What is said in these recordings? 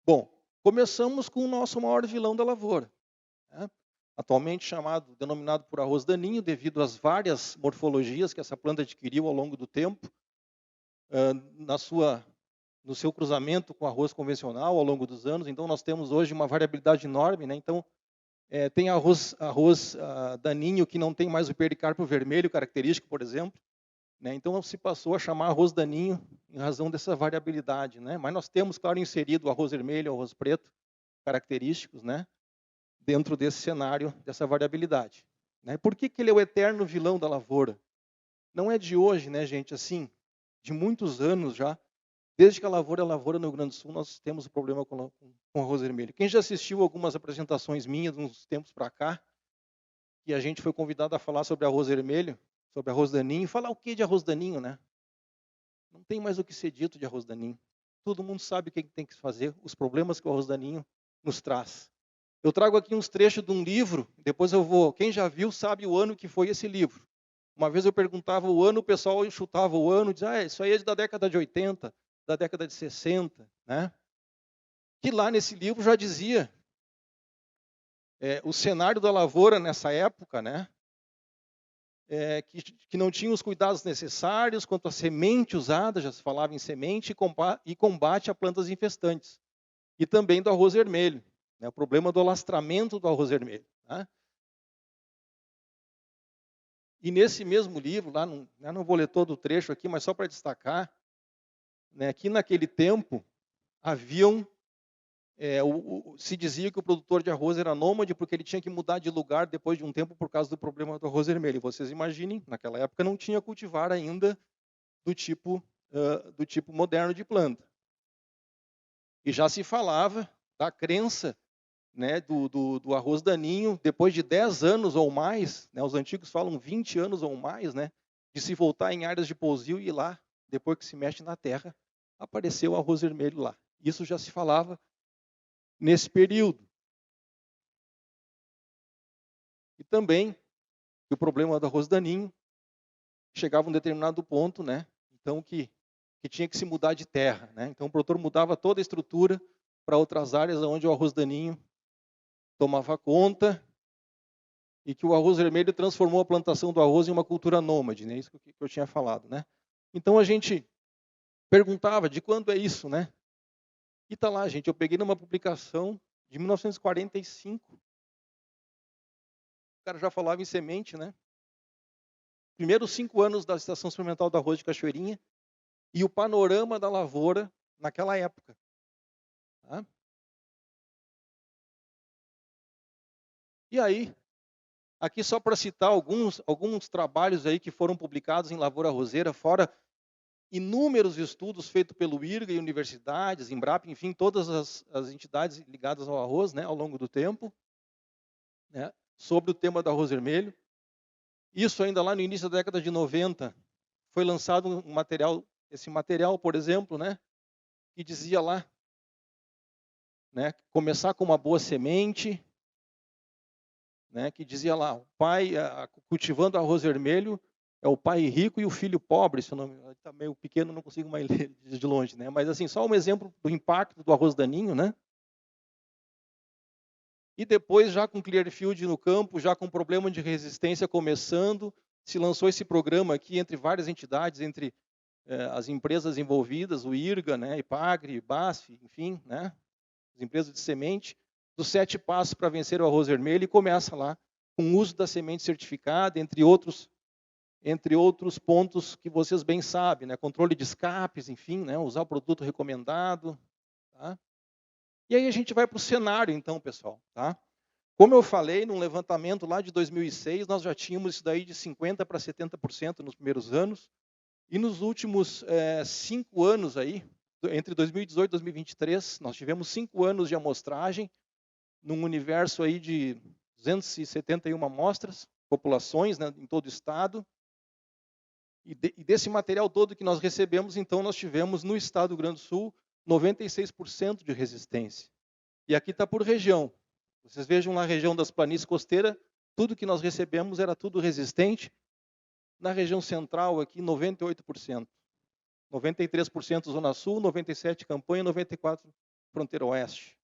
Bom, começamos com o nosso maior vilão da lavoura, né? Atualmente denominado por arroz daninho, devido às várias morfologias que essa planta adquiriu ao longo do tempo, hã, na sua no seu cruzamento com o arroz convencional ao longo dos anos. Então nós temos hoje uma variabilidade enorme, né. Então, tem arroz daninho que não tem mais o pericarpo vermelho característico, por exemplo, né. Então se passou a chamar arroz daninho em razão dessa variabilidade, né. Mas nós temos, claro, inserido o arroz vermelho, o arroz preto, característicos, né, dentro desse cenário, dessa variabilidade, né. Por que que ele é o eterno vilão da lavoura? Não é de hoje, né, gente, assim, de muitos anos já, desde que a lavoura é lavoura no Rio Grande do Sul, nós temos o problema com arroz vermelho. Quem já assistiu algumas apresentações minhas, uns tempos para cá, que a gente foi convidado a falar sobre arroz vermelho, sobre arroz daninho, falar o que de arroz daninho, né? Não tem mais o que ser dito de arroz daninho. Todo mundo sabe o que tem que fazer, os problemas que o arroz daninho nos traz. Eu trago aqui uns trechos de um livro, depois eu vou. Quem já viu sabe o ano que foi esse livro. Uma vez eu perguntava o ano, o pessoal chutava o ano, dizia, isso aí é da década de 80, da década de 60, né? Que lá nesse livro já dizia o cenário da lavoura nessa época, né? Que não tinha os cuidados necessários quanto à semente usada, já se falava em semente, e combate a plantas infestantes. E também do arroz vermelho, né? O problema do alastramento do arroz vermelho, né? E nesse mesmo livro, lá, não vou ler todo o trecho aqui, mas só para destacar, né, que naquele tempo haviam, se dizia que o produtor de arroz era nômade porque ele tinha que mudar de lugar depois de um tempo por causa do problema do arroz vermelho. E vocês imaginem, naquela época não tinha cultivar ainda do tipo moderno de planta. E já se falava da crença, né, do arroz daninho, depois de 10 anos ou mais, né, os antigos falam 20 anos ou mais, né, de se voltar em áreas de pousio e ir lá, depois que se mexe na terra, apareceu o arroz vermelho lá. Isso já se falava nesse período. E também que o problema do arroz daninho chegava a um determinado ponto, né, então que tinha que se mudar de terra, né. Então o produtor mudava toda a estrutura para outras áreas onde o arroz daninho tomava conta, e que o arroz vermelho transformou a plantação do arroz em uma cultura nômade, né, isso que eu tinha falado, né. Então a gente perguntava: "De quando é isso?", né. E está lá, gente, eu peguei numa publicação de 1945, o cara já falava em semente, né. Primeiros 5 anos da estação experimental do arroz de Cachoeirinha, e o panorama da lavoura naquela época, tá. E aí, aqui só para citar alguns trabalhos aí que foram publicados em lavoura arrozeira, fora inúmeros estudos feitos pelo IRGA e universidades, Embrapa, enfim, todas as entidades ligadas ao arroz, né, ao longo do tempo, né, sobre o tema do arroz vermelho. Isso ainda lá no início da década de 90, foi lançado um material, esse material, por exemplo, né, que dizia lá, né, começar com uma boa semente, né, que dizia lá, o pai cultivando arroz vermelho é o pai rico e o filho pobre, se o nome está meio pequeno, não consigo mais ler de longe, né? Mas assim, só um exemplo do impacto do arroz daninho, né? E depois, já com Clearfield no campo, já com problema de resistência começando, se lançou esse programa aqui entre várias entidades, entre as empresas envolvidas, o IRGA, né, IPAGRE, BASF, enfim, né, as empresas de semente, dos 7 passos para vencer o arroz vermelho, e começa lá com o uso da semente certificada, entre outros pontos que vocês bem sabem, né, controle de escapes, enfim, né, usar o produto recomendado, tá? E aí a gente vai para o cenário, então, pessoal, tá? Como eu falei, num levantamento lá de 2006, nós já tínhamos isso daí de 50% para 70% nos primeiros anos, e nos últimos 5 anos aí, entre 2018 e 2023, nós tivemos 5 anos de amostragem, num universo aí de 271 amostras, populações, né, em todo o estado, e desse material todo que nós recebemos, então, nós tivemos no estado do Rio Grande do Sul 96% de resistência. E aqui está por região. Vocês vejam na região das planícies costeiras, tudo que nós recebemos era tudo resistente. Na região central aqui, 98%. 93% Zona Sul, 97% Campanha, 94% fronteira oeste.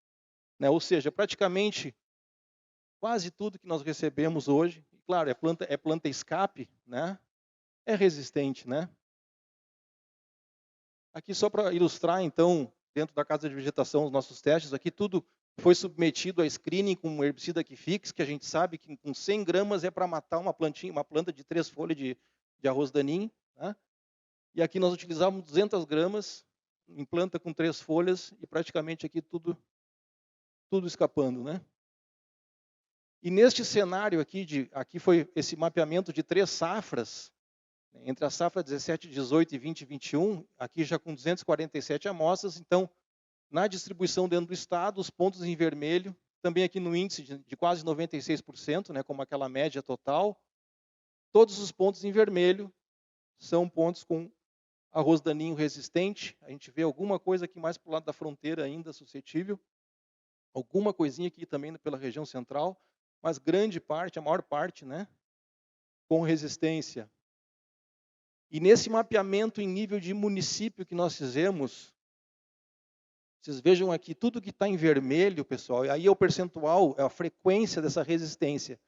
Né? Ou seja, praticamente quase tudo que nós recebemos hoje, claro, é planta escape, né? É resistente, né? Aqui só para ilustrar, então, dentro da casa de vegetação, os nossos testes, aqui tudo foi submetido a screening com um herbicida Kifix, que a gente sabe que com 100 gramas é para matar uma planta de 3 folhas de arroz daninho. Né? E aqui nós utilizávamos 200 gramas em planta com 3 folhas e praticamente aqui tudo escapando. Né? E neste cenário aqui foi esse mapeamento de 3 safras, entre a safra 17, 18 e 20 e 21, aqui já com 247 amostras, então, na distribuição dentro do estado, os pontos em vermelho, também aqui no índice de quase 96%, né, como aquela média total, todos os pontos em vermelho são pontos com arroz daninho resistente, a gente vê alguma coisa aqui mais para o lado da fronteira ainda suscetível, alguma coisinha aqui também pela região central, mas grande parte, a maior parte, né, com resistência. E nesse mapeamento em nível de município que nós fizemos, vocês vejam aqui, tudo que está em vermelho, pessoal, aí é o percentual, é a frequência dessa resistência.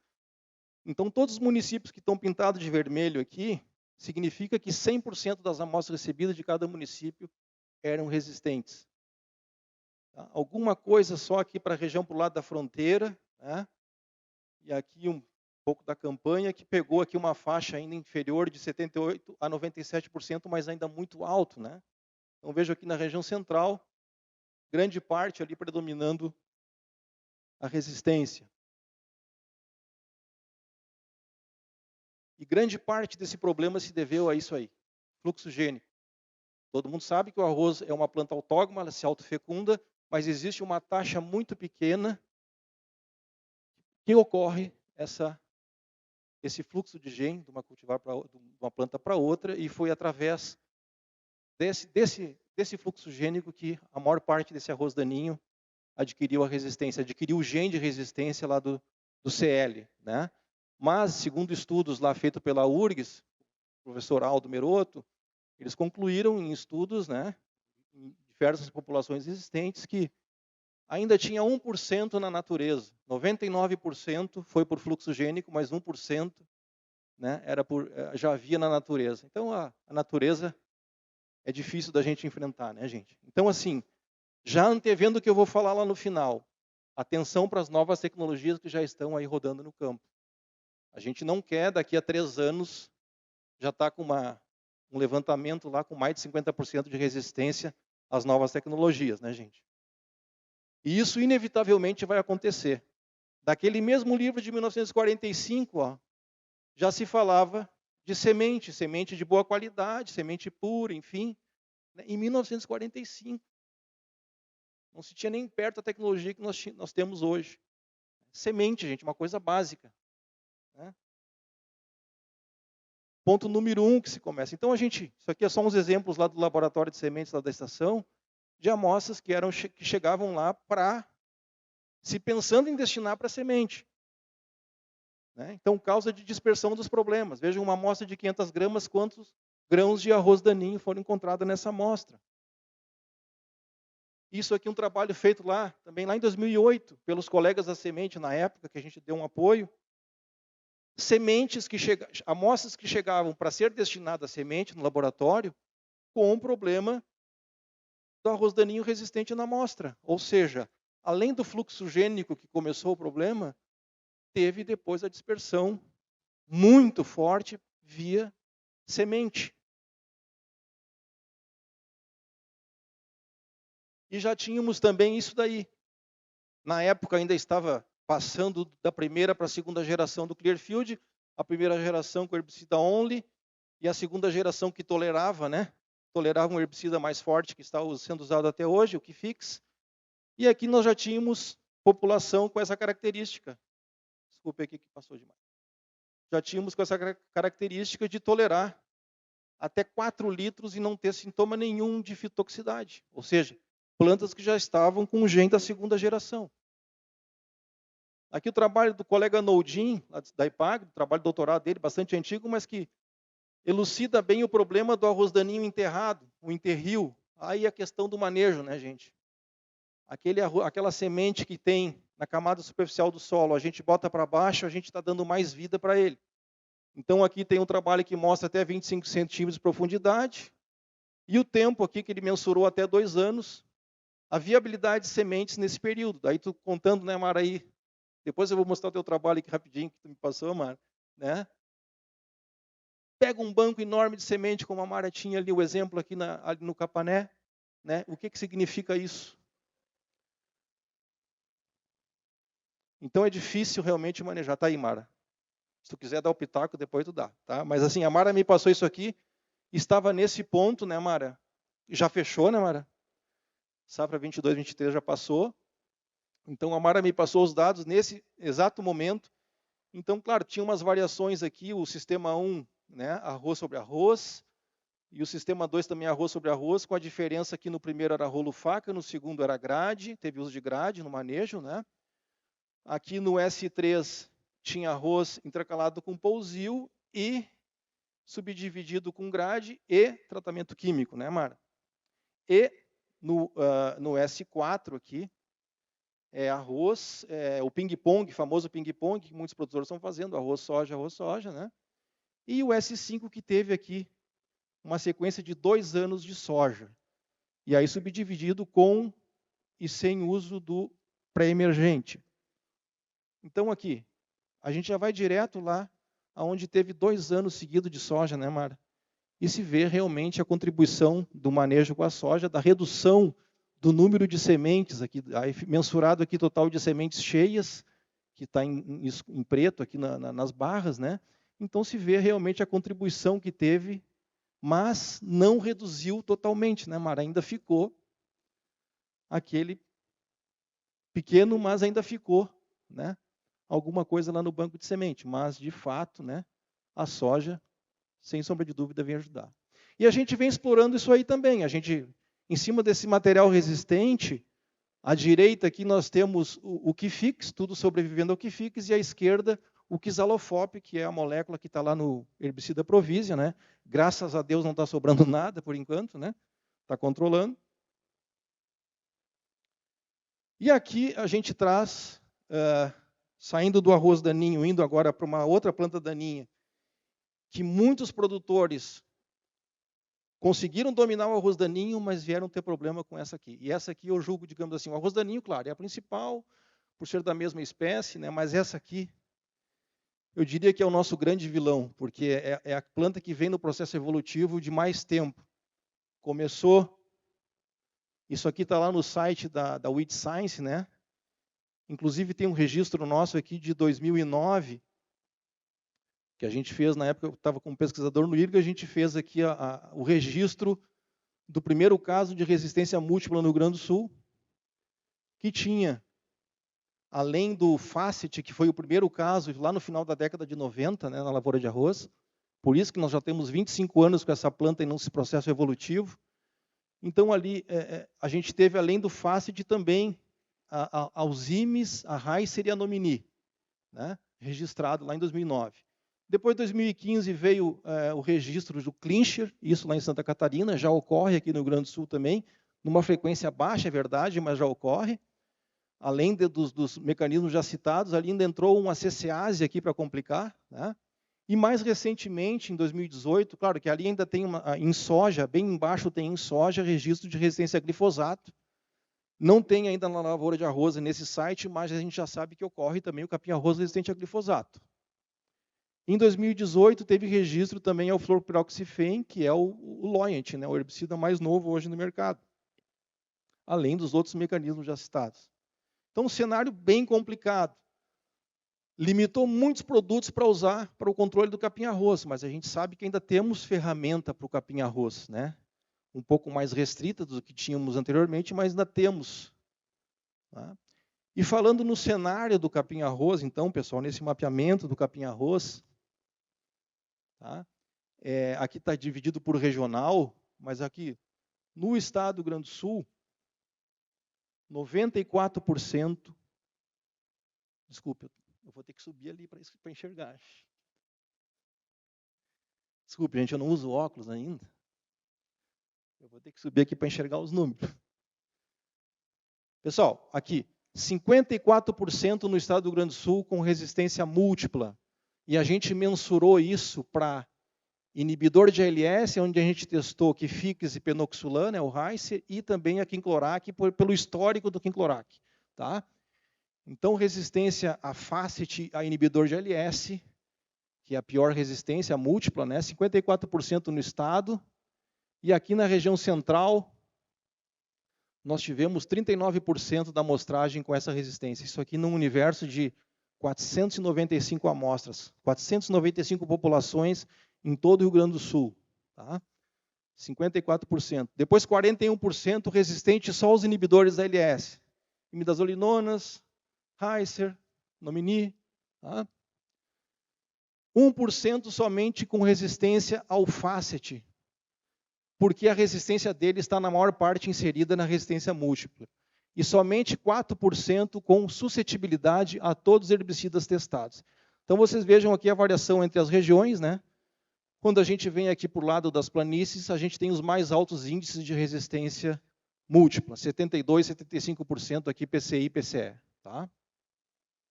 Então, todos os municípios que estão pintados de vermelho aqui, significa que 100% das amostras recebidas de cada município eram resistentes. Tá? Alguma coisa só aqui para a região para o lado da fronteira, né? E aqui um pouco da campanha, que pegou aqui uma faixa ainda inferior de 78% a 97%, mas ainda muito alto. Né? Então, vejo aqui na região central, grande parte ali predominando a resistência. E grande parte desse problema se deveu a isso aí, fluxo gênico. Todo mundo sabe que o arroz é uma planta autógama, ela se autofecunda, mas existe uma taxa muito pequena que ocorre esse fluxo de gene de uma planta para outra, e foi através desse fluxo gênico que a maior parte desse arroz daninho adquiriu a resistência, adquiriu o gene de resistência lá do CL. Né? Mas, segundo estudos lá feitos pela URGS, professor Aldo Merotto, eles concluíram em estudos, né, em diversas populações existentes, que ainda tinha 1% na natureza. 99% foi por fluxo gênico, mas 1%, né, já havia na natureza. Então, a natureza é difícil da gente enfrentar, né, gente? Então, assim, já antevendo o que eu vou falar lá no final, atenção para as novas tecnologias que já estão aí rodando no campo. A gente não quer, daqui a 3 anos, já estar com um levantamento lá com mais de 50% de resistência às novas tecnologias, né, gente? E isso inevitavelmente vai acontecer. Daquele mesmo livro de 1945, ó, já se falava de semente de boa qualidade, semente pura, enfim. Né? Em 1945. Não se tinha nem perto da tecnologia que nós temos hoje. Semente, gente, uma coisa básica. Né? Ponto número 1 que se começa. Então, isso aqui é só uns exemplos lá do laboratório de sementes lá da estação, de amostras que chegavam lá se pensando em destinar para semente. Né? Então, causa de dispersão dos problemas. Vejam uma amostra de 500 gramas, quantos grãos de arroz daninho foram encontrados nessa amostra. Isso aqui é um trabalho feito também lá em 2008, pelos colegas da semente na época, que a gente deu um apoio. Amostras que chegavam para ser destinadas a semente no laboratório, com um problema do arroz daninho resistente na amostra. Ou seja, além do fluxo gênico que começou o problema, teve depois a dispersão muito forte via semente. E já tínhamos também isso daí. Na época ainda estava passando da primeira para a segunda geração do Clearfield, a primeira geração com herbicida only, e a segunda geração que tolerava um herbicida mais forte que está sendo usado até hoje, o Kifix. E aqui nós já tínhamos população com essa característica. Desculpe aqui que passou demais. Já tínhamos com essa característica de tolerar até 4 litros e não ter sintoma nenhum de fitotoxicidade. Ou seja, plantas que já estavam com o gene da segunda geração. Aqui o trabalho do colega Noldin, da IPAG, o trabalho de doutorado dele, bastante antigo, mas que elucida bem o problema do arroz daninho enterrado, o enterril. Aí a questão do manejo, né, gente? aquela semente que tem na camada superficial do solo, a gente bota para baixo, a gente está dando mais vida para ele. Então aqui tem um trabalho que mostra até 25 centímetros de profundidade, e o tempo aqui que ele mensurou até 2 anos, a viabilidade de sementes nesse período. Daí tu contando, né, Mara, aí, depois eu vou mostrar o teu trabalho aqui rapidinho, que tu me passou, Mara, né? Pega um banco enorme de semente, como a Mara tinha ali, o exemplo aqui ali no Capané, né? O que significa isso? Então é difícil realmente manejar. Tá aí, Mara. Se tu quiser dar o pitaco, depois tu dá, tá? Mas assim, a Mara me passou isso aqui, estava nesse ponto, né, Mara? Já fechou, né, Mara? Safra 22, 23 já passou. Então a Mara me passou os dados nesse exato momento. Então, claro, tinha umas variações aqui, o sistema 1, né, arroz sobre arroz, e o sistema 2 também arroz sobre arroz, com a diferença que no primeiro era rolo faca, no segundo era grade, teve uso de grade no manejo, né? Aqui no S3 tinha arroz intercalado com pousio e subdividido com grade e tratamento químico, né, Mara? E no S4 aqui, arroz, o ping-pong, famoso ping-pong, que muitos produtores estão fazendo, arroz, soja, né? E o S5 que teve aqui uma sequência de 2 anos de soja. E aí subdividido com e sem uso do pré-emergente. Então aqui, a gente já vai direto lá, aonde teve 2 anos seguidos de soja, né, Mara? E se vê realmente a contribuição do manejo com a soja, da redução do número de sementes, aqui, mensurado aqui total de sementes cheias, que está em preto aqui nas barras, né? Então se vê realmente a contribuição que teve, mas não reduziu totalmente, né, Mara? Ainda ficou aquele pequeno, mas ainda ficou, né? Alguma coisa lá no banco de semente, mas de fato, né, a soja, sem sombra de dúvida, vem ajudar. E a gente vem explorando isso aí também. A gente, em cima desse material resistente, à direita aqui nós temos o Kifix, tudo sobrevivendo ao Kifix, e à esquerda o Kizalofop, que é a molécula que está lá no herbicida Provisia, né? Graças a Deus não está sobrando nada por enquanto, né? Está controlando. E aqui a gente traz, saindo do arroz daninho, indo agora para uma outra planta daninha, que muitos produtores conseguiram dominar o arroz daninho, mas vieram ter problema com essa aqui. E essa aqui eu julgo, digamos assim, o arroz daninho, claro, é a principal, por ser da mesma espécie, né? Mas essa aqui, eu diria que é o nosso grande vilão, porque é a planta que vem no processo evolutivo de mais tempo. Começou, isso aqui está lá no site da Weed Science, né? Inclusive tem um registro nosso aqui de 2009, que a gente fez, na época eu estava como pesquisador no IRGA, a gente fez aqui o registro do primeiro caso de resistência múltipla no Rio Grande do Sul, que tinha, além do Facet, que foi o primeiro caso lá no final da década de 90, né, na lavoura de arroz, por isso que nós já temos 25 anos com essa planta nesse processo evolutivo. Então ali a gente teve, além do Facet, também a Alzheimer's, a Heiser e a Nomini, né, registrado lá em 2009. Depois de 2015 veio o registro do Clincher, isso lá em Santa Catarina, já ocorre aqui no Rio Grande do Sul também, numa frequência baixa, é verdade, mas já ocorre. Além dos mecanismos já citados, ali ainda entrou uma CCase aqui para complicar, né? E mais recentemente, em 2018, claro que ali ainda tem em soja, bem embaixo tem em soja, registro de resistência a glifosato. Não tem ainda na lavoura de arroz nesse site, mas a gente já sabe que ocorre também o capim-arroz resistente a glifosato. Em 2018, teve registro também ao fluoropiroxifene, que é o Loyant, né, o herbicida mais novo hoje no mercado, além dos outros mecanismos já citados. Então, um cenário bem complicado. Limitou muitos produtos para usar para o controle do capim-arroz, mas a gente sabe que ainda temos ferramenta para o capim-arroz, né? Um pouco mais restrita do que tínhamos anteriormente, mas ainda temos. Tá? E falando no cenário do capim-arroz, então, pessoal, nesse mapeamento do capim-arroz, tá? Aqui está dividido por regional, mas aqui no estado do Rio Grande do Sul, 94%. Desculpe, eu vou ter que subir ali para enxergar. Desculpe, gente, eu não uso óculos ainda. Eu vou ter que subir aqui para enxergar os números. Pessoal, aqui, 54% no estado do Rio Grande do Sul com resistência múltipla. E a gente mensurou isso para inibidor de ALS, onde a gente testou Kifix e Penoxulan, o Heiser, e também a Quinclorac, pelo histórico do Quinclorac. Tá? Então, resistência a Facet, a inibidor de ALS, que é a pior resistência múltipla, né? 54% no estado. E aqui na região central, nós tivemos 39% da amostragem com essa resistência. Isso aqui num universo de 495 amostras, 495 populações em todo o Rio Grande do Sul. Tá? 54%. Depois 41% resistente só aos inibidores da ALS. Imidazolinonas, Heiser, Nomini. Tá? 1% somente com resistência ao Facet, porque a resistência dele está na maior parte inserida na resistência múltipla. E somente 4% com suscetibilidade a todos os herbicidas testados. Então vocês vejam aqui a variação entre as regiões, né? Quando a gente vem aqui para o lado das planícies, a gente tem os mais altos índices de resistência múltipla, 72%, 75% aqui PCI e PCE. Tá?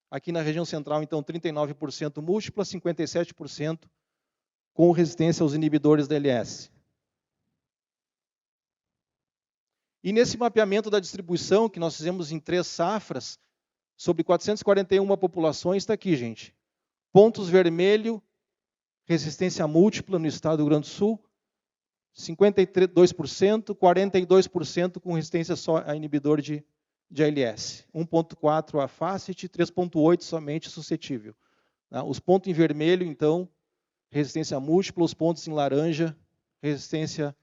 Aqui na região central, então, 39% múltipla, 57% com resistência aos inibidores da ALS. E nesse mapeamento da distribuição, que nós fizemos em 3 safras, sobre 441 populações, está aqui, gente. Pontos vermelho, resistência múltipla no estado do Rio Grande do Sul, 52%, 42% com resistência só a inibidor de ALS. 1,4 a Facet, 3,8 somente suscetível. Os pontos em vermelho, então, resistência múltipla, os pontos em laranja, resistência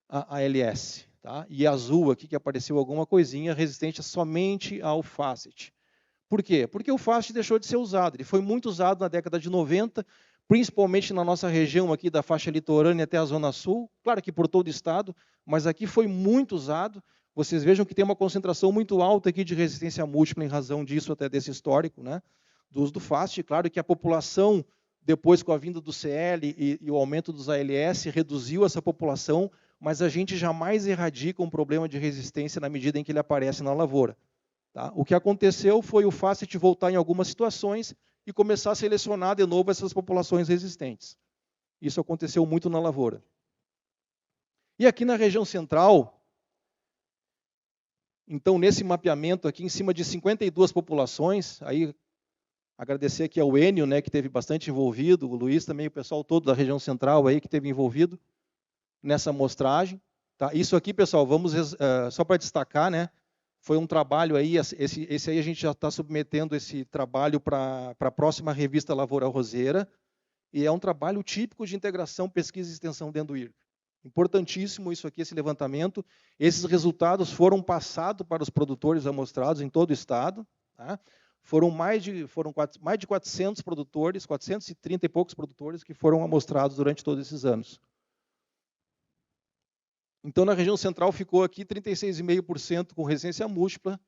a ALS. Tá? E azul aqui, que apareceu alguma coisinha, resistente somente ao Facet. Por quê? Porque o Facet deixou de ser usado. Ele foi muito usado na década de 90, principalmente na nossa região aqui da faixa litorânea até a Zona Sul. Claro que por todo o estado, mas aqui foi muito usado. Vocês vejam que tem uma concentração muito alta aqui de resistência múltipla em razão disso, até desse histórico, né, do uso do Facet. Claro que a população, depois com a vinda do CL e o aumento dos ALS, reduziu essa população, mas a gente jamais erradica um problema de resistência na medida em que ele aparece na lavoura. Tá? O que aconteceu foi o Facet voltar em algumas situações e começar a selecionar de novo essas populações resistentes. Isso aconteceu muito na lavoura. E aqui na região central, então nesse mapeamento aqui, em cima de 52 populações, aí agradecer aqui ao Enio, né, que esteve bastante envolvido, o Luiz também, o pessoal todo da região central aí que esteve envolvido nessa amostragem. Tá? Isso aqui, pessoal, vamos só para destacar, né? Foi um trabalho aí, esse aí a gente já está submetendo esse trabalho para a próxima revista Lavoura Roseira, e é um trabalho típico de integração, pesquisa e extensão dentro do IRC. Importantíssimo isso aqui, esse levantamento. Esses resultados foram passados para os produtores amostrados em todo o estado. Tá? Foram mais de 400 produtores, 430 e poucos produtores que foram amostrados durante todos esses anos. Então, na região central ficou aqui 36,5% com resistência múltipla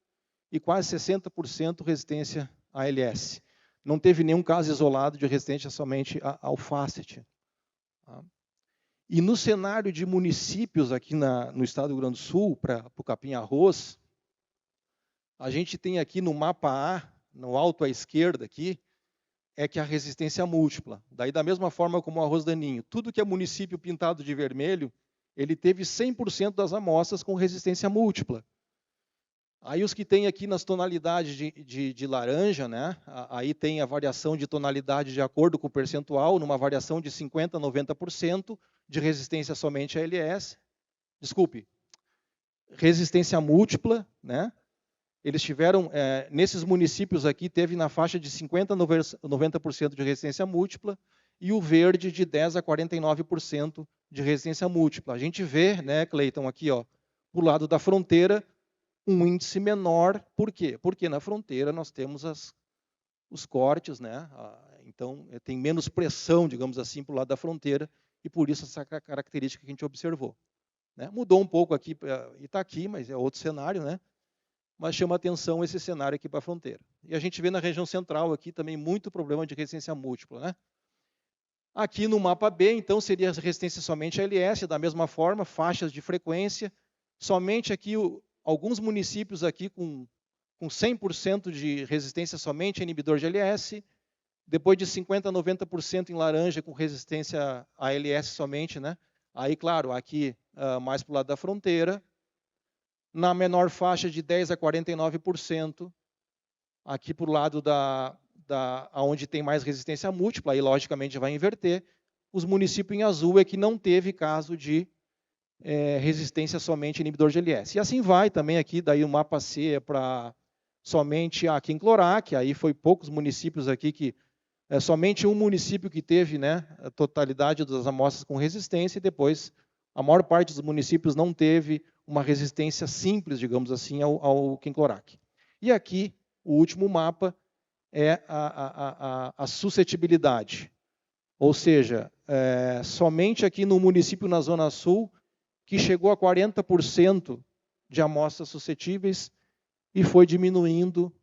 e quase 60% resistência a ALS. Não teve nenhum caso isolado de resistência somente ao Facet. E no cenário de municípios aqui no estado do Rio Grande do Sul, para o capim-arroz, a gente tem aqui no mapa A, no alto à esquerda aqui, é que a resistência múltipla. Daí, da mesma forma como o arroz daninho, tudo que é município pintado de vermelho, ele teve 100% das amostras com resistência múltipla. Aí os que tem aqui nas tonalidades de laranja, né? Aí tem a variação de tonalidade de acordo com o percentual, numa variação de 50% a 90% de resistência somente a ALS. Desculpe, resistência múltipla, né? Eles tiveram, nesses municípios aqui, teve na faixa de 50% a 90% de resistência múltipla, e o verde de 10% a 49% de resistência múltipla. A gente vê, né, Cleiton, aqui, ó, do lado da fronteira, um índice menor. Por quê? Porque na fronteira nós temos os cortes, né? Então tem menos pressão, digamos assim, para o lado da fronteira, e por isso essa característica que a gente observou. Né? Mudou um pouco aqui, Itaqui, mas é outro cenário, né? Mas chama atenção esse cenário aqui para a fronteira. E a gente vê na região central aqui também muito problema de resistência múltipla, né? Aqui no mapa B, então, seria resistência somente a ALS, da mesma forma, faixas de frequência. Somente aqui alguns municípios aqui com 100% de resistência somente a inibidor de LS, depois de 50% a 90% em laranja com resistência a LS somente, né? Aí, claro, aqui mais para o lado da fronteira. Na menor faixa de 10% a 49%, aqui para o lado onde tem mais resistência múltipla, aí logicamente vai inverter. Os municípios em azul é que não teve caso de resistência somente a inibidor de LS. E assim vai também aqui, daí o mapa C é para somente a quinclorac, aí foi poucos municípios aqui que somente um município que teve, né, a totalidade das amostras com resistência, e depois a maior parte dos municípios não teve uma resistência simples, digamos assim, ao quinclorac. E aqui, o último mapa é a suscetibilidade. Ou seja, somente aqui no município na Zona Sul, que chegou a 40% de amostras suscetíveis e foi diminuindo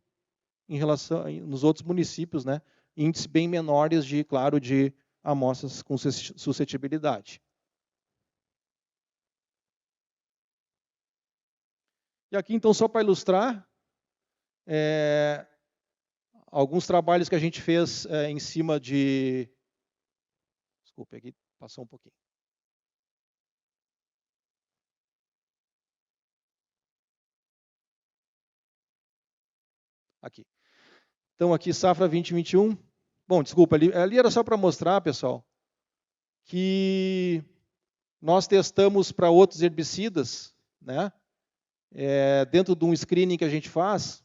em relação nos outros municípios, né? Índices bem menores de, claro, de amostras com suscetibilidade. E aqui, então, só para ilustrar, alguns trabalhos que a gente fez em cima de... Desculpe, aqui passou um pouquinho. Aqui. Então, aqui, safra 2021. Bom, desculpa, ali era só para mostrar, pessoal, que nós testamos para outros herbicidas, né? Dentro de um screening que a gente faz.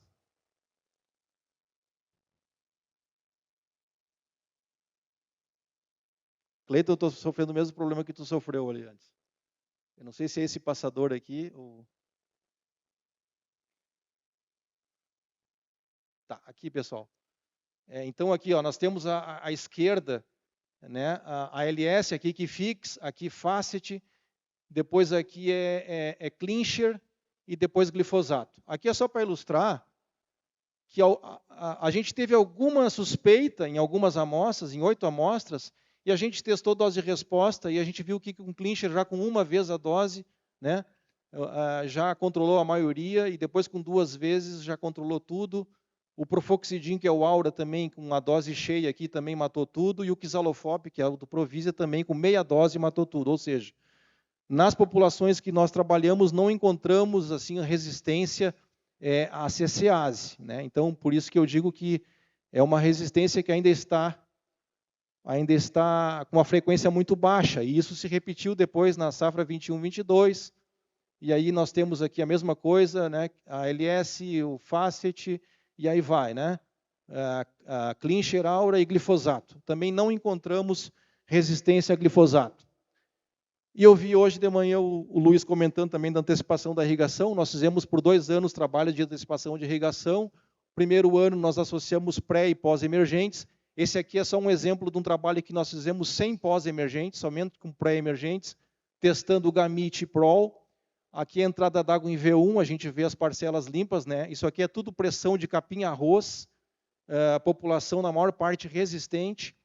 Cleiton, eu estou sofrendo o mesmo problema que tu sofreu ali antes. Eu não sei se é esse passador aqui ou... Tá, aqui, pessoal. Então, aqui, ó, nós temos à esquerda, né, a LS aqui, que fix, aqui facet, depois aqui é clincher e depois glifosato. Aqui é só para ilustrar que a gente teve alguma suspeita em algumas amostras, em 8 amostras, e a gente testou dose de resposta e a gente viu que com clincher já com uma vez a dose, né, já controlou a maioria e depois com 2 vezes já controlou tudo. O profoxidin, que é o Aura, também com a dose cheia aqui, também matou tudo. E o Quisalofop, que é o do Provisia, também com meia dose matou tudo. Ou seja, nas populações que nós trabalhamos, não encontramos assim a resistência à CCase, né? Então, por isso que eu digo que é uma resistência que ainda está com uma frequência muito baixa. E isso se repetiu depois na safra 21-22. E aí nós temos aqui a mesma coisa, né? A LS, o Facet... E aí vai, né? Clincher, Aura e glifosato. Também não encontramos resistência a glifosato. E eu vi hoje de manhã o Luiz comentando também da antecipação da irrigação. Nós fizemos por 2 anos trabalho de antecipação de irrigação. Primeiro ano nós associamos pré e pós-emergentes. Esse aqui é só um exemplo de um trabalho que nós fizemos sem pós-emergentes, somente com pré-emergentes, testando o Gamit e Prol. Aqui a entrada d'água em V1, a gente vê as parcelas limpas, né? Isso aqui é tudo pressão de capim-arroz, população na maior parte resistente.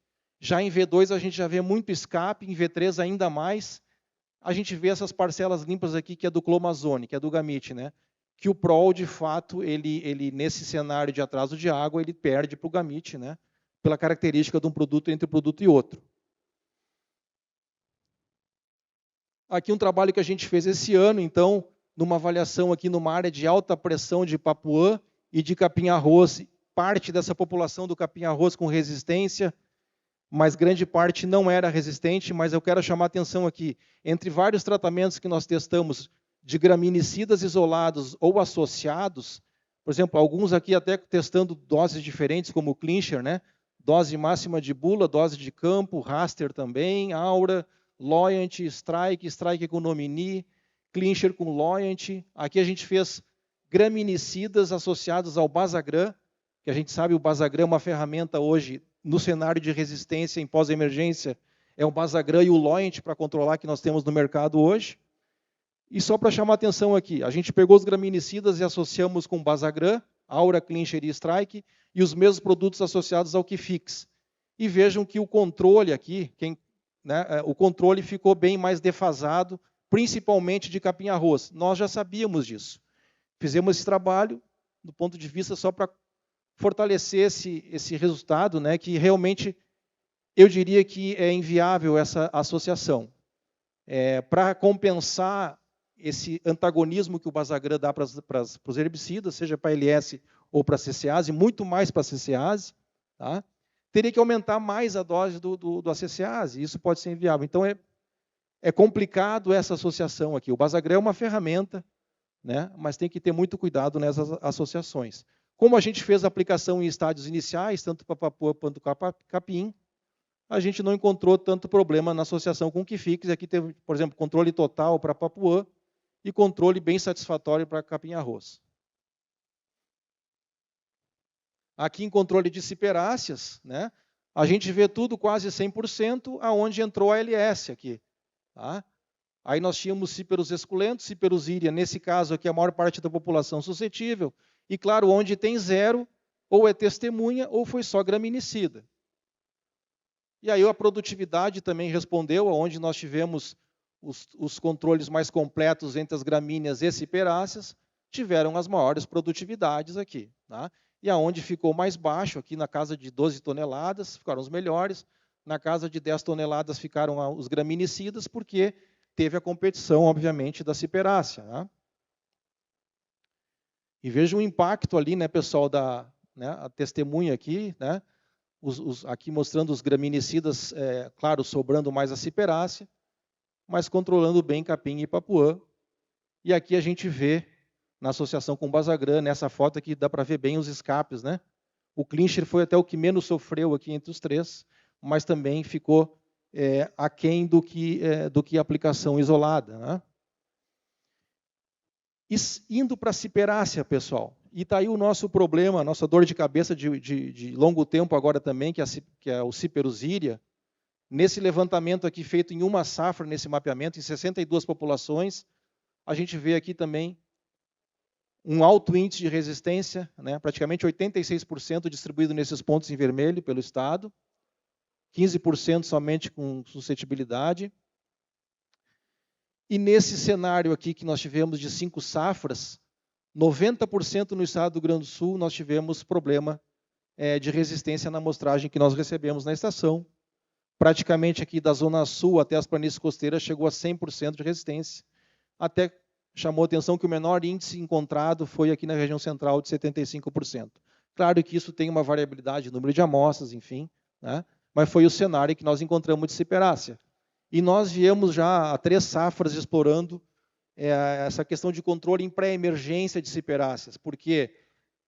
Já em V2 a gente já vê muito escape, em V3 ainda mais. A gente vê essas parcelas limpas aqui, que é do Clomazone, que é do Gamit, né? Que o Prol, de fato, ele nesse cenário de atraso de água, ele perde para o Gamit, né? Pela característica de um produto entre um produto e outro. Aqui um trabalho que a gente fez esse ano, então, numa avaliação aqui numa área de alta pressão de Papuã e de capim-arroz, parte dessa população do capim-arroz com resistência, mas grande parte não era resistente, mas eu quero chamar a atenção aqui, entre vários tratamentos que nós testamos de graminicidas isolados ou associados, por exemplo, alguns aqui até testando doses diferentes, como o Clincher, né? Dose máxima de bula, dose de campo, raster também, Aura, Loyant, Strike com Nomini, Clincher com Loyant. Aqui a gente fez graminicidas associados ao Basagran, que a gente sabe o Basagran é uma ferramenta hoje no cenário de resistência em pós-emergência, é o Basagran e o Loyant para controlar que nós temos no mercado hoje. E só para chamar a atenção aqui, a gente pegou os graminicidas e associamos com Basagran, Aura, Clincher e Strike, e os mesmos produtos associados ao Kifix. E vejam que o controle aqui, o controle ficou bem mais defasado, principalmente de capim-arroz. Nós já sabíamos disso. fizemos esse trabalho do ponto de vista só para fortalecer esse resultado, né, que realmente eu diria que é inviável essa associação. Para compensar esse antagonismo que o Basagran dá para os herbicidas, seja para LS ou para CCase, muito mais para a CCase, tá? Teria que aumentar mais a dose do ACCase, e isso pode ser inviável. Então, é complicado essa associação aqui. O Basagran é uma ferramenta, né, mas tem que ter muito cuidado nessas associações. Como a gente fez a aplicação em estádios iniciais, tanto para Papua quanto para capim, a gente não encontrou tanto problema na associação com o Kifix. Aqui teve, por exemplo, controle total para Papuã e controle bem satisfatório para capim-arroz. Aqui em controle de ciperáceas, né, a gente vê tudo quase 100%, aonde entrou a LS aqui. Tá? Aí nós tínhamos cíperos esculentos, cíperos íria, nesse caso aqui a maior parte da população suscetível, e claro, onde tem zero, ou é testemunha, ou foi só graminicida. E aí a produtividade também respondeu, onde nós tivemos os controles mais completos entre as gramíneas e ciperáceas, tiveram as maiores produtividades aqui. Tá? E aonde ficou mais baixo, aqui na casa de 12 toneladas, ficaram os melhores, na casa de 10 toneladas ficaram os graminicidas, porque teve a competição, obviamente, da ciperácea. Né? E veja o impacto ali, né, pessoal, a testemunha aqui, né, aqui mostrando os graminicidas, claro, sobrando mais a ciperácea, mas controlando bem capim e papuã. E aqui a gente vê, na associação com o Basagran, nessa foto aqui dá para ver bem os escapes. Né? O clincher foi até o que menos sofreu aqui entre os três, mas também ficou aquém do que a aplicação isolada. Né? Indo para a ciperácea, pessoal, e está aí o nosso problema, a nossa dor de cabeça de longo tempo agora também, que é o Ciperus íria. Nesse levantamento aqui feito em uma safra, nesse mapeamento, em 62 populações, a gente vê aqui também um alto índice de resistência, né, praticamente 86% distribuído nesses pontos em vermelho pelo Estado, 15% somente com suscetibilidade. E nesse cenário aqui que nós tivemos de 5 safras, 90% no estado do Rio Grande do Sul nós tivemos problema de resistência na amostragem que nós recebemos na estação. Praticamente aqui da zona sul até as planícies costeiras chegou a 100% de resistência. Até chamou a atenção que o menor índice encontrado foi aqui na região central de 75%. Claro que isso tem uma variabilidade, número de amostras, enfim, né? Mas foi o cenário que nós encontramos de ciperácea. E nós viemos já há 3 safras explorando essa questão de controle em pré-emergência de ciperáceas. Por quê?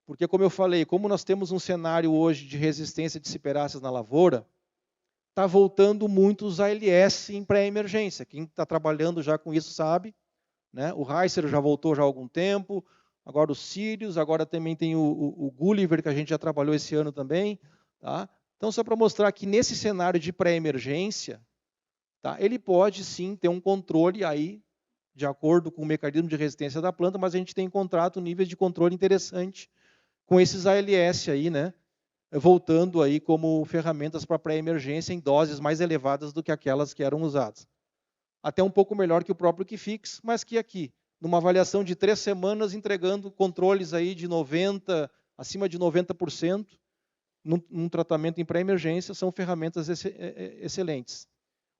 Porque, como eu falei, como nós temos um cenário hoje de resistência de ciperáceas na lavoura, está voltando muito os ALS em pré-emergência. Quem está trabalhando já com isso sabe. Né? O Heiser já voltou já há algum tempo, agora o Sirius, agora também tem o Gulliver, que a gente já trabalhou esse ano também. Tá? Então, só para mostrar que nesse cenário de pré-emergência, tá, ele pode sim ter um controle aí, de acordo com o mecanismo de resistência da planta, mas a gente tem encontrado níveis de controle interessante com esses ALS aí, né? Voltando aí como ferramentas para pré-emergência em doses mais elevadas do que aquelas que eram usadas. Até um pouco melhor que o próprio Kifix, mas que aqui, numa avaliação de 3 semanas, entregando controles aí de 90%, acima de 90%, num tratamento em pré-emergência, são ferramentas excelentes.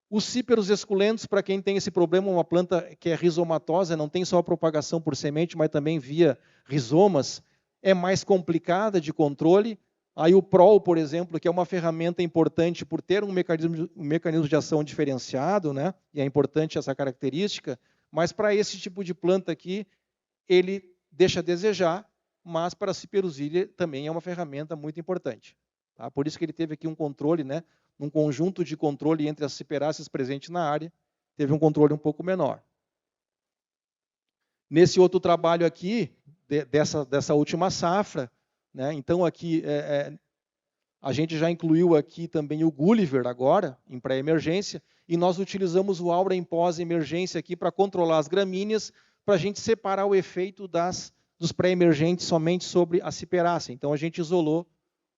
Os cíperos esculentos, para quem tem esse problema, uma planta que é rizomatosa, não tem só a propagação por semente, mas também via rizomas, é mais complicada de controle. Aí o PROL, por exemplo, que é uma ferramenta importante por ter um mecanismo de ação diferenciado, né? E é importante essa característica, mas para esse tipo de planta aqui, ele deixa a desejar, mas para a Ciperus íria também é uma ferramenta muito importante. Tá? Por isso que ele teve aqui um controle, né? Um conjunto de controle entre as ciperáceas presentes na área, teve um controle um pouco menor. Nesse outro trabalho aqui, dessa última safra, né, então aqui a gente já incluiu aqui também o Gulliver agora, em pré-emergência, e nós utilizamos o Aura em pós-emergência aqui para controlar as gramíneas, para a gente separar o efeito dos pré-emergentes somente sobre a ciperácea. Então a gente isolou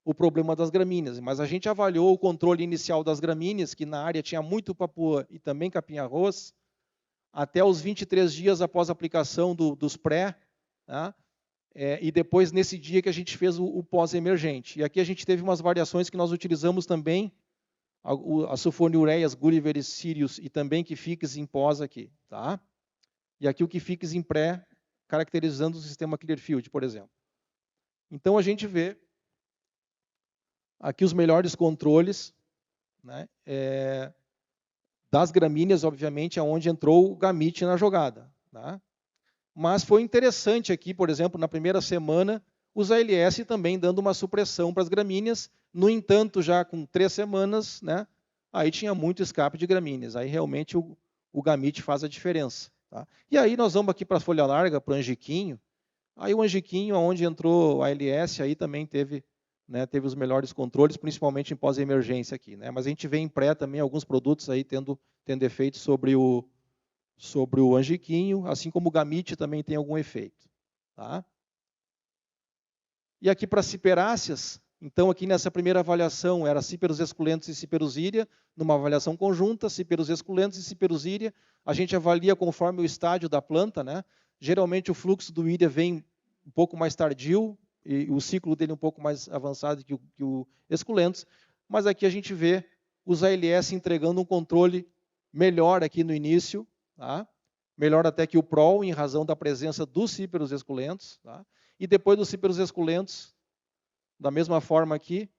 o problema das gramíneas, mas a gente avaliou o controle inicial das gramíneas, que na área tinha muito papuã e também capim-arroz, até os 23 dias após a aplicação dos pré, tá? e depois, nesse dia, que a gente fez o pós-emergente. E aqui a gente teve umas variações que nós utilizamos também, a sulfonilureias, Gulliver, Sirius, e também Kifix em pós aqui. Tá? E aqui o Kifix em pré, caracterizando o sistema Clearfield, por exemplo. Então, a gente vê aqui os melhores controles, né, das gramíneas, obviamente, aonde entrou o gamete na jogada. Tá? Mas foi interessante aqui, por exemplo, na primeira semana, os ALS também dando uma supressão para as gramíneas. No entanto, já com 3 semanas, né, aí tinha muito escape de gramíneas. Aí realmente o gamete faz a diferença. Tá? E aí nós vamos aqui para a folha larga, para o angiquinho. Aí o angiquinho, onde entrou a ALS, aí também teve os melhores controles, principalmente em pós-emergência aqui. Né? Mas a gente vê em pré também alguns produtos aí tendo efeito sobre o angiquinho, assim como o gamete também tem algum efeito. Tá? E aqui para ciperáceas, então aqui nessa primeira avaliação era cíperos esculentos e ciperosíria, numa avaliação conjunta, cíperos esculentos e ciperosíria, a gente avalia conforme o estágio da planta, né? Geralmente o fluxo do íria vem um pouco mais tardio, e o ciclo dele um pouco mais avançado que o esculentos, mas aqui a gente vê os ALS entregando um controle melhor aqui no início, tá? Melhor até que o PROL, em razão da presença dos cíperos esculentos, tá? E depois dos cíperos esculentos, da mesma forma aqui,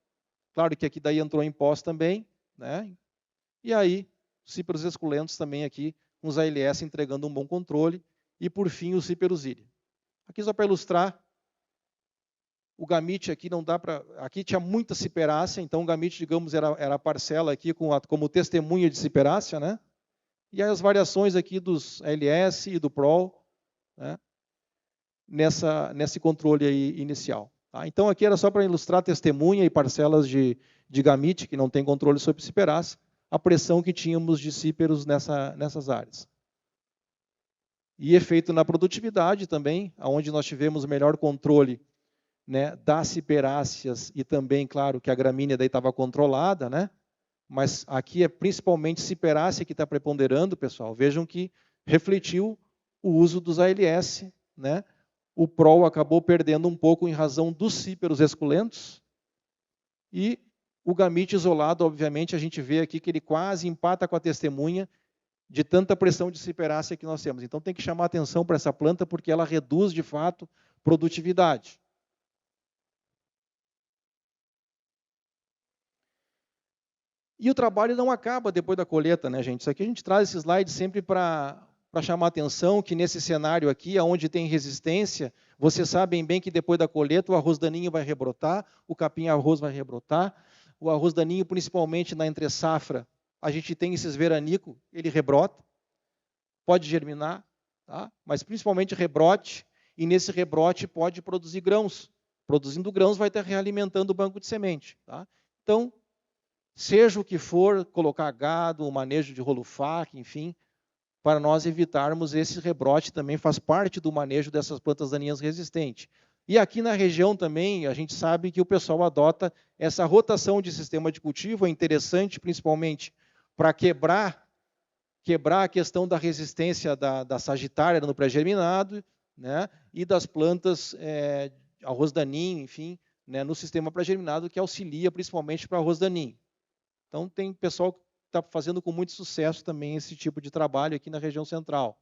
claro que aqui daí entrou em pós também, né? E aí, os cíperos esculentos também aqui, com os ALS entregando um bom controle, e por fim o ciperosíria. Aqui só para ilustrar, o gamete aqui não dá para... Aqui tinha muita ciperácea, então o gamete, digamos, era a parcela aqui como testemunha de ciperácea, né? E aí as variações aqui dos ALS e do PROL, né? Nesse controle aí inicial. Tá? Então aqui era só para ilustrar testemunha e parcelas de gamete, que não tem controle sobre ciperácea, a pressão que tínhamos de cíperos nessas áreas. E efeito na produtividade também, onde nós tivemos melhor controle, né, das ciperáceas e também, claro, que a gramínea daí estava controlada, né? Mas aqui é principalmente ciperácea que está preponderando, pessoal. Vejam que refletiu o uso dos ALS, né? O PROL acabou perdendo um pouco em razão dos cíperos esculentos, e o gamete isolado, obviamente, a gente vê aqui que ele quase empata com a testemunha de tanta pressão de ciperácea que nós temos. Então tem que chamar atenção para essa planta, porque ela reduz, de fato, produtividade. E o trabalho não acaba depois da colheita, né, gente? Isso aqui a gente traz esse slide sempre para chamar atenção que nesse cenário aqui, onde tem resistência, vocês sabem bem que depois da colheita o arroz daninho vai rebrotar, o capim-arroz vai rebrotar, o arroz daninho, principalmente na entre-safra, a gente tem esses veranico, ele rebrota, pode germinar, tá? Mas principalmente rebrote, e nesse rebrote pode produzir grãos. Produzindo grãos vai estar realimentando o banco de semente. Tá? Então, seja o que for, colocar gado, o manejo de rolo-fac, enfim, para nós evitarmos esse rebrote também faz parte do manejo dessas plantas daninhas resistentes. E aqui na região também, a gente sabe que o pessoal adota essa rotação de sistema de cultivo, é interessante principalmente para quebrar a questão da resistência da sagitária no pré-germinado, né, e das plantas arroz daninho, enfim, né, no sistema pré-germinado, que auxilia principalmente para arroz daninho. Então, tem pessoal que está fazendo com muito sucesso também esse tipo de trabalho aqui na região central.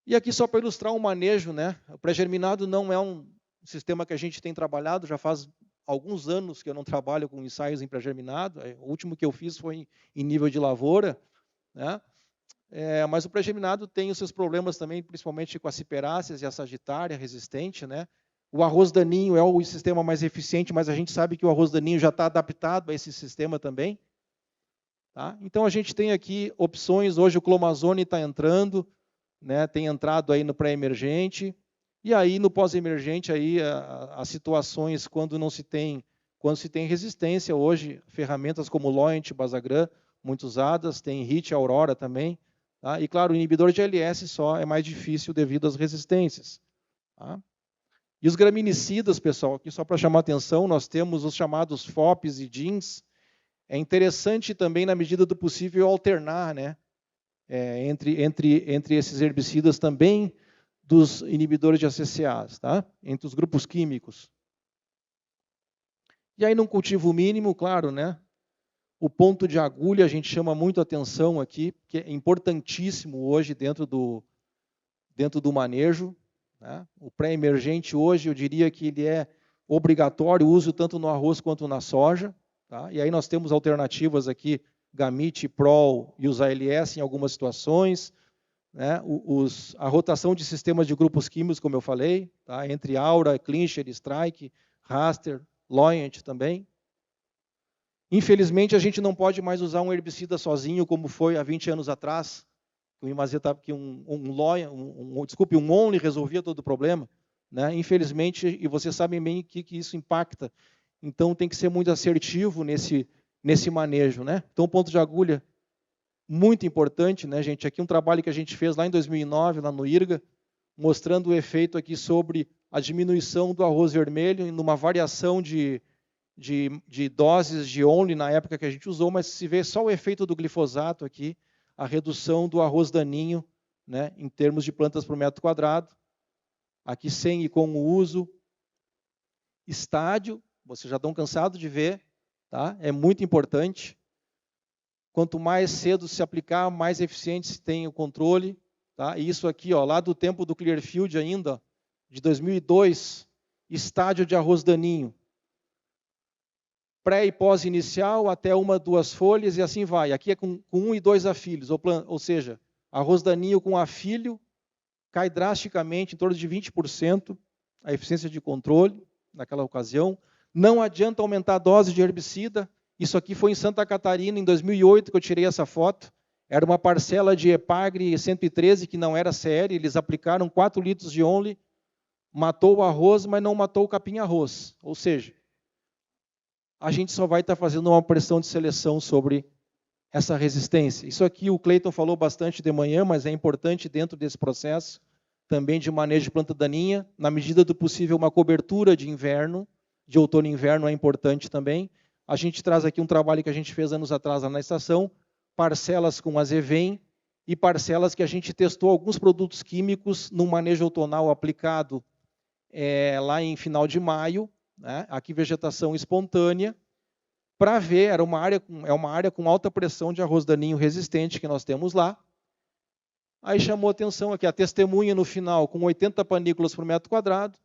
E aqui só para ilustrar um manejo, né? O pré-germinado não é um sistema que a gente tem trabalhado, já faz alguns anos que eu não trabalho com ensaios em pré-germinado, o último que eu fiz foi em nível de lavoura, né? Mas o pré-germinado tem os seus problemas também, principalmente com as ciperáceas e a sagitária resistente, né? O arroz daninho é o sistema mais eficiente, mas a gente sabe que o arroz daninho já está adaptado a esse sistema também. Tá? Então, a gente tem aqui opções. Hoje o clomazone está entrando, né? Tem entrado aí no pré-emergente. E aí, no pós-emergente, aí, as situações quando se tem resistência. Hoje, ferramentas como Loint, Basagran, muito usadas. Tem HIT, Aurora também. Tá? E, claro, o inibidor de LS só é mais difícil devido às resistências. Tá? E os graminicidas, pessoal, aqui só para chamar a atenção, nós temos os chamados FOPs e DINs. É interessante também, na medida do possível, alternar, né, entre esses herbicidas também, dos inibidores de ACCAs, tá? Entre os grupos químicos. E aí, num cultivo mínimo, claro, né? O ponto de agulha a gente chama muito atenção aqui, porque é importantíssimo hoje dentro do manejo, né? O pré-emergente hoje, eu diria que ele é obrigatório o uso tanto no arroz quanto na soja. Tá? E aí nós temos alternativas aqui, Gamit, Prol e os ALS em algumas situações. Né? A rotação de sistemas de grupos químicos, como eu falei, tá? Entre Aura, Clincher, Strike, Raster, Loyant também. Infelizmente, a gente não pode mais usar um herbicida sozinho, como foi há 20 anos atrás, que um Only resolvia todo o problema. Né? Infelizmente, e vocês sabem bem que isso impacta. Então, tem que ser muito assertivo nesse manejo. Né? Então, o ponto de agulha, muito importante, né, gente? Aqui um trabalho que a gente fez lá em 2009, lá no IRGA, mostrando o efeito aqui sobre a diminuição do arroz vermelho, numa variação de doses de Only na época que a gente usou, mas se vê só o efeito do glifosato aqui, a redução do arroz daninho, né, em termos de plantas por metro quadrado. Aqui sem e com o uso. Estádio, vocês já estão cansados de ver, tá? É muito importante. Quanto mais cedo se aplicar, mais eficiente se tem o controle. Tá? E isso aqui, ó, lá do tempo do Clearfield ainda, de 2002, estádio de arroz daninho. Pré e pós-inicial, até 1, 2 folhas e assim vai. Aqui é com 1 e 2 afilhos, ou seja, arroz daninho com afilho cai drasticamente, em torno de 20% a eficiência de controle naquela ocasião. Não adianta aumentar a dose de herbicida. Isso aqui foi em Santa Catarina, em 2008, que eu tirei essa foto. Era uma parcela de Epagre 113, que não era série. Eles aplicaram 4 litros de Only, matou o arroz, mas não matou o capim-arroz. Ou seja, a gente só vai estar fazendo uma pressão de seleção sobre essa resistência. Isso aqui o Cleiton falou bastante de manhã, mas é importante dentro desse processo, também de manejo de planta daninha, na medida do possível uma cobertura de inverno, de outono e inverno é importante também. A gente traz aqui um trabalho que a gente fez anos atrás lá na estação, parcelas com azevém e parcelas que a gente testou alguns produtos químicos no manejo outonal aplicado lá em final de maio, né? Aqui vegetação espontânea, para ver, é uma área com alta pressão de arroz daninho resistente que nós temos lá. Aí chamou atenção aqui a testemunha no final com 80 panículas por metro quadrado.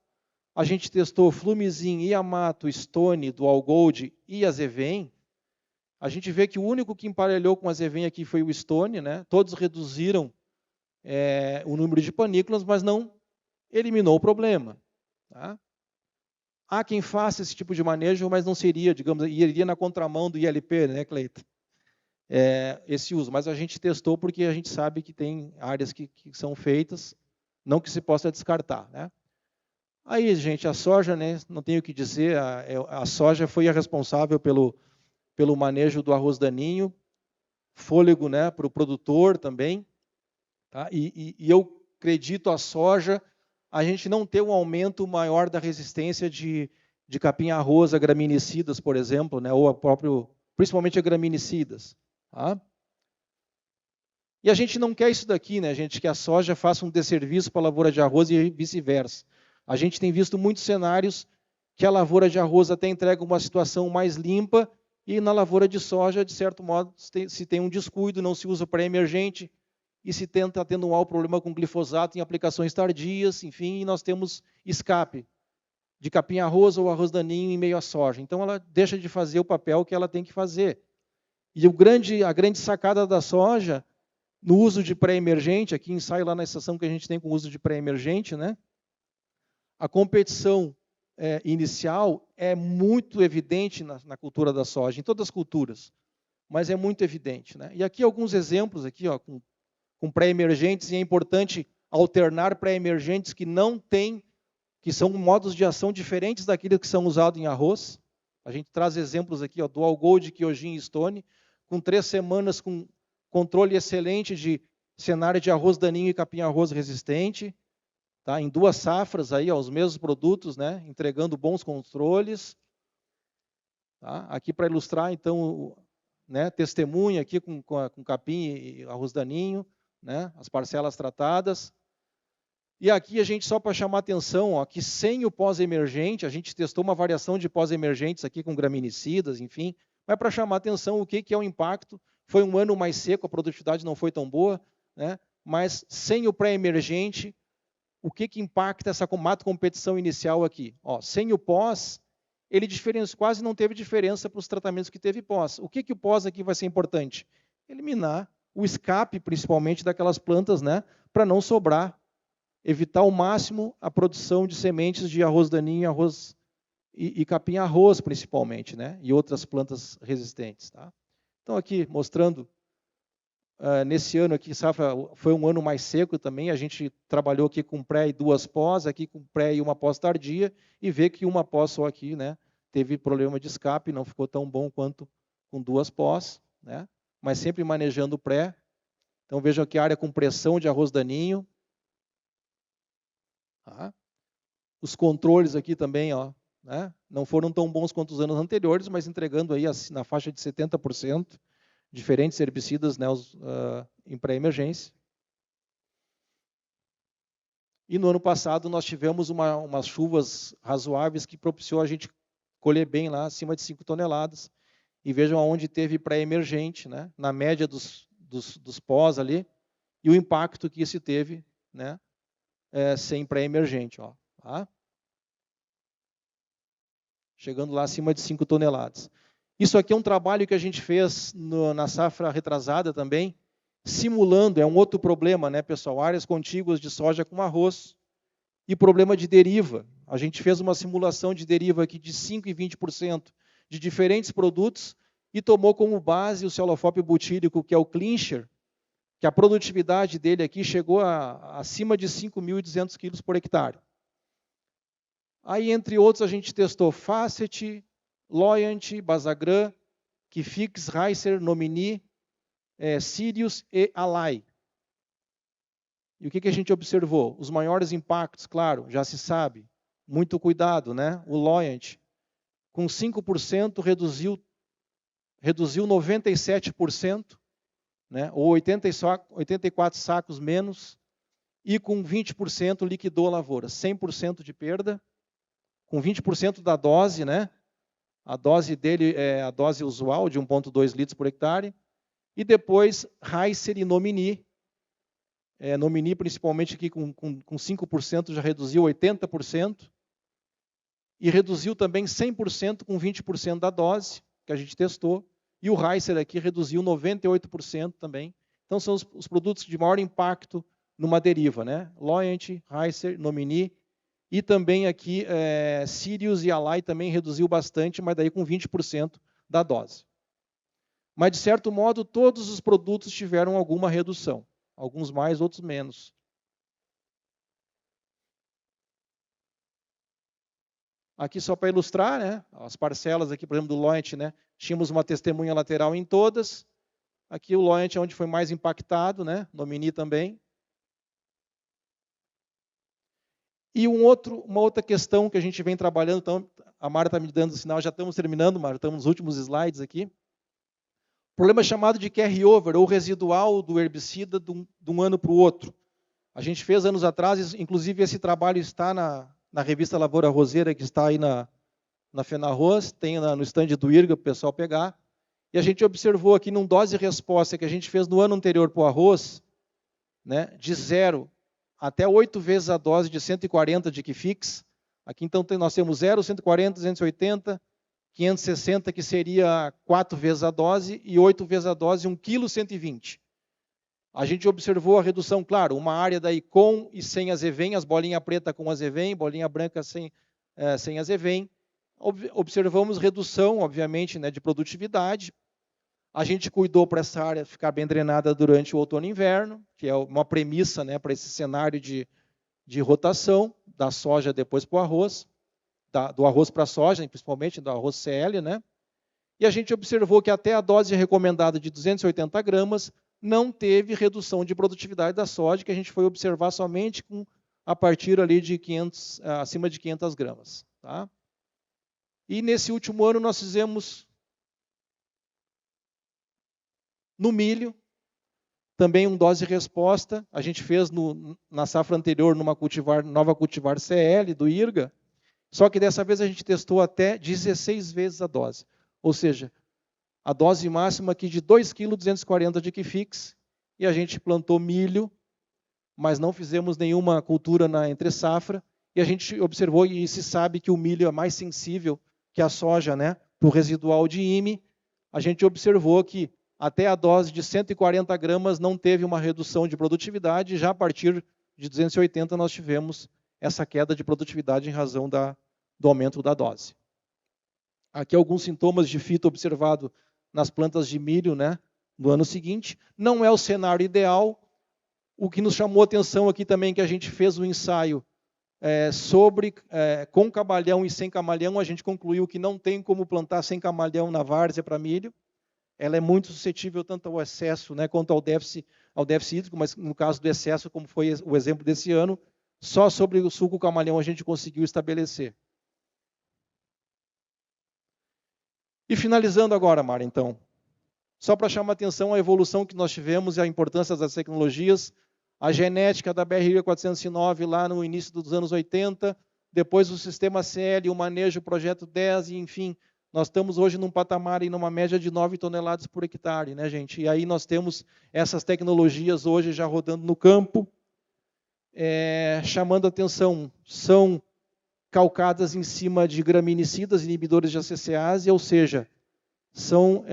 A gente testou Flumizin, Yamato, Stone, Dual Gold e Azevém. A gente vê que o único que emparelhou com Azevém aqui foi o Stone, né? Todos reduziram o número de panículas, mas não eliminou o problema. Tá? Há quem faça esse tipo de manejo, mas não seria, digamos, iria na contramão do ILP, né, Cleiton? Esse uso. Mas a gente testou porque a gente sabe que tem áreas que são feitas, não que se possa descartar. Né? Aí, gente, a soja, né, não tenho o que dizer, a soja foi a responsável pelo manejo do arroz daninho, fôlego, né, para o produtor também. Tá? E eu acredito a soja a gente não ter um aumento maior da resistência de capim-arroz a graminicidas, por exemplo, né, ou principalmente a graminicidas. Tá? E a gente não quer isso daqui, né, gente, que a soja faça um desserviço para a lavoura de arroz e vice-versa. A gente tem visto muitos cenários que a lavoura de arroz até entrega uma situação mais limpa e na lavoura de soja, de certo modo, se tem um descuido, não se usa pré-emergente, e se tenta atenuar o problema com glifosato em aplicações tardias, enfim, e nós temos escape de capim-arroz ou arroz daninho em meio à soja. Então, ela deixa de fazer o papel que ela tem que fazer. E a grande sacada da soja, no uso de pré-emergente, aqui ensaio lá na estação que a gente tem com o uso de pré-emergente, né? A competição inicial é muito evidente na cultura da soja, em todas as culturas, mas é muito evidente. Né? E aqui alguns exemplos, aqui, ó, com pré-emergentes, e é importante alternar pré-emergentes que são modos de ação diferentes daqueles que são usados em arroz. A gente traz exemplos aqui, ó, Dual Gold, Kyojin e Stone, com 3 semanas com controle excelente de cenário de arroz daninho e capim-arroz resistente, tá? Em 2 safras, aí, ó, os mesmos produtos, né? Entregando bons controles. Tá? Aqui para ilustrar, então, né, testemunha aqui com capim e arroz daninho, né, as parcelas tratadas. E aqui a gente, só para chamar atenção, ó, que sem o pós-emergente, a gente testou uma variação de pós-emergentes aqui com graminicidas, enfim, mas para chamar atenção o que é o impacto. Foi um ano mais seco, a produtividade não foi tão boa, né? Mas sem o pré-emergente, o que impacta essa mato-competição inicial aqui? Ó, sem o pós, ele quase não teve diferença para os tratamentos que teve pós. O que o pós aqui vai ser importante? Eliminar o escape, principalmente, daquelas plantas, né? Para não sobrar, evitar ao máximo a produção de sementes de arroz daninho, arroz e capim-arroz, principalmente, né? E outras plantas resistentes. Tá? Então, aqui, mostrando, nesse ano aqui, safra, foi um ano mais seco também, a gente trabalhou aqui com pré e 2 pós, aqui com pré e 1 pós tardia, e vê que 1 pós só aqui, né? Teve problema de escape, não ficou tão bom quanto com 2 pós, né? Mas sempre manejando o pré. Então, vejam aqui a área com pressão de arroz daninho. Tá? Os controles aqui também, ó, né? Não foram tão bons quanto os anos anteriores, mas entregando aí na faixa de 70%, diferentes herbicidas, né, em pré-emergência. E no ano passado nós tivemos umas chuvas razoáveis que propiciou a gente colher bem lá, acima de 5 toneladas. E vejam aonde teve pré-emergente, né, na média dos pós ali, e o impacto que isso teve, né, sem pré-emergente. Tá? Chegando lá acima de 5 toneladas. Isso aqui é um trabalho que a gente fez na safra retrasada também, simulando, é um outro problema, né, pessoal? Áreas contíguas de soja com arroz e problema de deriva. A gente fez uma simulação de deriva aqui de 5% e 20% de diferentes produtos e tomou como base o celofópio butírico, que é o clincher, que a produtividade dele aqui chegou acima de 5.200 quilos por hectare. Aí, entre outros, a gente testou Facet, Loyant, Basagran, Kifix, Reiser, Nomini, Sirius e Alai. E o que a gente observou? Os maiores impactos, claro, já se sabe. Muito cuidado, né? O Loyant, com 5%, reduziu 97%, né? Ou 84 sacos menos, e com 20% liquidou a lavoura. 100% de perda, com 20% da dose, né? A dose dele é a dose usual de 1,2 litros por hectare. E depois, Reiser e Nomini. Nomini, principalmente aqui com 5%, já reduziu 80%. E reduziu também 100% com 20% da dose, que a gente testou. E o Reiser aqui reduziu 98% também. Então, são os produtos de maior impacto numa deriva, né? Loyant, Reiser, Nomini. E também aqui, Sirius e Alai também reduziu bastante, mas daí com 20% da dose. Mas, de certo modo, todos os produtos tiveram alguma redução. Alguns mais, outros menos. Aqui só para ilustrar, né? As parcelas aqui, por exemplo, do Loyant, né? Tínhamos uma testemunha lateral em todas. Aqui o Loyant é onde foi mais impactado, né? Nomini também. E uma outra questão que a gente vem trabalhando, então, a Mara está me dando sinal, já estamos terminando, Mara, estamos nos últimos slides aqui. Problema chamado de carry-over, ou residual do herbicida de um ano para o outro. A gente fez anos atrás, inclusive esse trabalho está na revista Lavoura Roseira, que está aí na FENARROZ, tem no stand do IRGA para o pessoal pegar. E a gente observou aqui num dose-resposta que a gente fez no ano anterior para o arroz, né, de 0 até 8 vezes a dose de 140 de Kifix. Aqui então nós temos 0, 140, 280, 560, que seria 4 vezes a dose, e 8 vezes a dose, 1,120 kg. A gente observou a redução, claro, uma área daí com e sem azevém, as bolinhas preta com azevém, bolinha branca sem azevém. Observamos redução, obviamente, né, de produtividade. A gente cuidou para essa área ficar bem drenada durante o outono e inverno, que é uma premissa, né, para esse cenário de rotação da soja depois para o arroz, do arroz para a soja, principalmente do arroz CL, né? E a gente observou que até a dose recomendada de 280 gramas não teve redução de produtividade da soja, que a gente foi observar somente a partir ali de acima de 500 gramas. Tá? E nesse último ano nós fizemos no milho, Também um dose-resposta, a gente fez na safra anterior numa nova cultivar CL do IRGA, só que dessa vez a gente testou até 16 vezes a dose. Ou seja, a dose máxima aqui de 2,240 kg de Equifix, e a gente plantou milho, mas não fizemos nenhuma cultura na entre-safra, e a gente observou, e se sabe que o milho é mais sensível que a soja, né, para o residual de IME. A gente observou que até a dose de 140 gramas não teve uma redução de produtividade, já a partir de 280 nós tivemos essa queda de produtividade em razão do aumento da dose. Aqui alguns sintomas de fito observado nas plantas de milho, né, no ano seguinte. Não é o cenário ideal. O que nos chamou a atenção aqui também, que a gente fez um ensaio com camalhão e sem camalhão, a gente concluiu que não tem como plantar sem camalhão na várzea para milho. Ela é muito suscetível tanto ao excesso, né, quanto ao déficit hídrico, mas no caso do excesso, como foi o exemplo desse ano, só sobre o sulco camalhão a gente conseguiu estabelecer. E finalizando agora, Mara, então, só para chamar a atenção a evolução que nós tivemos e a importância das tecnologias, a genética da BRRIA 409 lá no início dos anos 80, depois o sistema CL, o manejo, o projeto 10, e enfim, nós estamos hoje num patamar e numa média de 9 toneladas por hectare, né, gente? E aí nós temos essas tecnologias hoje já rodando no campo, chamando a atenção, são calcadas em cima de graminicidas, inibidores de ACCase, ou seja, são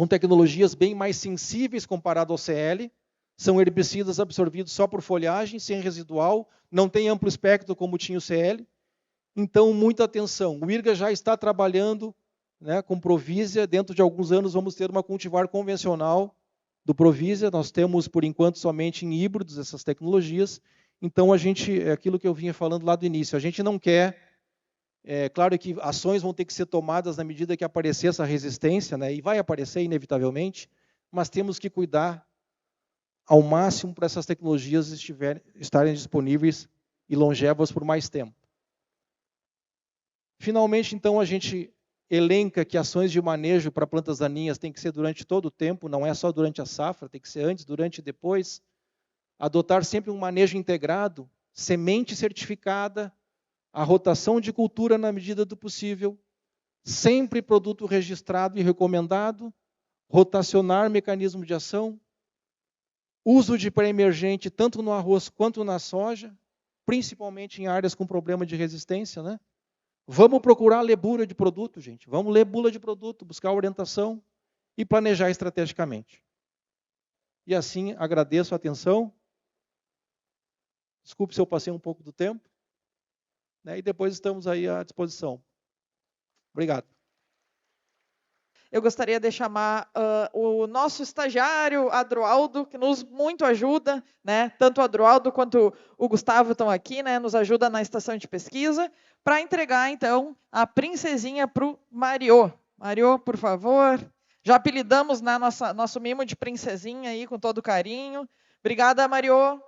tecnologias bem mais sensíveis comparado ao CL, são herbicidas absorvidos só por folhagem, sem residual, não tem amplo espectro como tinha o CL. Então, muita atenção. O IRGA já está trabalhando, né, com Provisia. Dentro de alguns anos vamos ter uma cultivar convencional do Provisia. Nós temos, por enquanto, somente em híbridos essas tecnologias. Então, é aquilo que eu vinha falando lá do início. A gente não quer... claro que ações vão ter que ser tomadas na medida que aparecer essa resistência, né, e vai aparecer inevitavelmente, mas temos que cuidar ao máximo para essas tecnologias estarem disponíveis e longevas por mais tempo. Finalmente, então, a gente elenca que ações de manejo para plantas daninhas tem que ser durante todo o tempo, não é só durante a safra, tem que ser antes, durante e depois. Adotar sempre um manejo integrado, semente certificada, a rotação de cultura na medida do possível, sempre produto registrado e recomendado, rotacionar mecanismo de ação, uso de pré-emergente tanto no arroz quanto na soja, principalmente em áreas com problema de resistência, né? Vamos procurar ler bula de produto, gente. Vamos ler bula de produto, buscar orientação e planejar estrategicamente. E assim, agradeço a atenção. Desculpe se eu passei um pouco do tempo. Né? E depois estamos aí à disposição. Obrigado. Eu gostaria de chamar o nosso estagiário, Adroaldo, que nos muito ajuda, né? Tanto o Adroaldo quanto o Gustavo estão aqui, né? Nos ajuda na estação de pesquisa, para entregar, então, a princesinha para o Mario. Mario, por favor. Já apelidamos, né, nosso mimo de princesinha aí, com todo carinho. Obrigada, Mario.